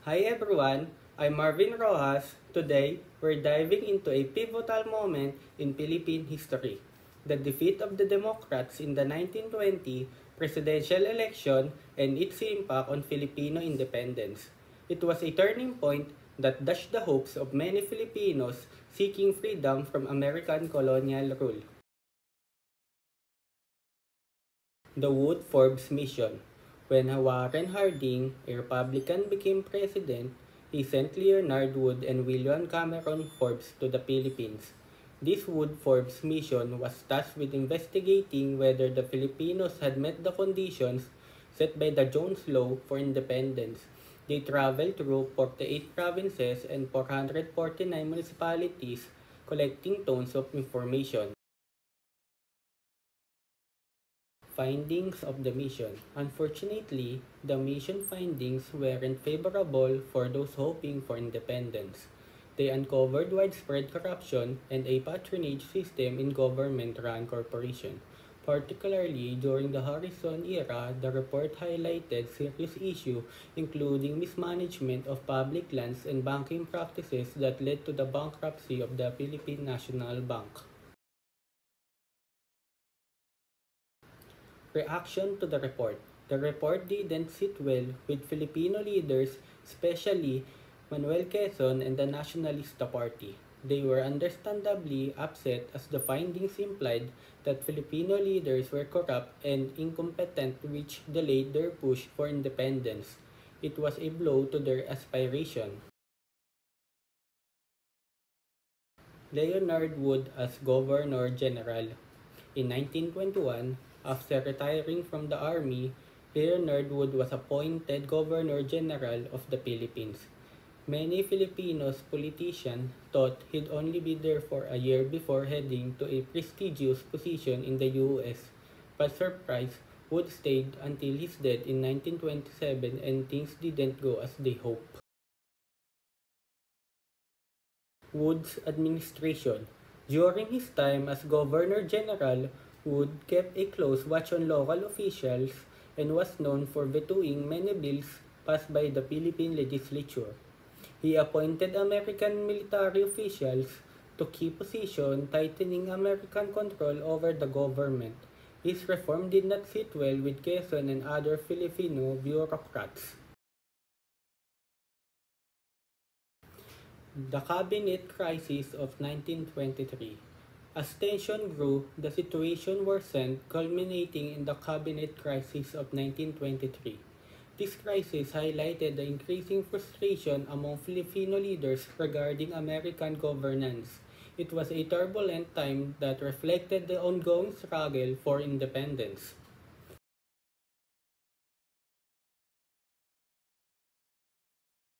Hi everyone, I'm Marvin Rojas. Today, we're diving into a pivotal moment in Philippine history, the defeat of the Democrats in the 1920 presidential election and its impact on Filipino independence. It was a turning point that dashed the hopes of many Filipinos seeking freedom from American colonial rule. The Wood-Forbes Mission. When Warren Harding, a Republican, became president, he sent Leonard Wood and William Cameron Forbes to the Philippines. This Wood-Forbes mission was tasked with investigating whether the Filipinos had met the conditions set by the Jones Law for independence. They traveled through 48 provinces and 449 municipalities, collecting tons of information. Findings of the mission. Unfortunately, the mission findings weren't favorable for those hoping for independence. They uncovered widespread corruption and a patronage system in government-run corporations. Particularly during the Harrison era, the report highlighted serious issues including mismanagement of public lands and banking practices that led to the bankruptcy of the Philippine National Bank. Reaction to the report. The report didn't sit well with Filipino leaders, especially Manuel Quezon and the Nacionalista Party. They were understandably upset as the findings implied that Filipino leaders were corrupt and incompetent, which delayed their push for independence. It was a blow to their aspiration. Leonard Wood as Governor General. In 1921, after retiring from the army, Leonard Wood was appointed Governor General of the Philippines. Many Filipinos politicians thought he'd only be there for a year before heading to a prestigious position in the US. But surprise, Wood stayed until his death in 1927 and things didn't go as they hoped. Wood's administration. During his time as Governor General, Wood kept a close watch on local officials and was known for vetoing many bills passed by the Philippine legislature. He appointed American military officials to key positions, tightening American control over the government. This reform did not sit well with Quezon and other Filipino bureaucrats. The Cabinet Crisis of 1923. As tension grew, the situation worsened, culminating in the Cabinet Crisis of 1923. This crisis highlighted the increasing frustration among Filipino leaders regarding American governance. It was a turbulent time that reflected the ongoing struggle for independence.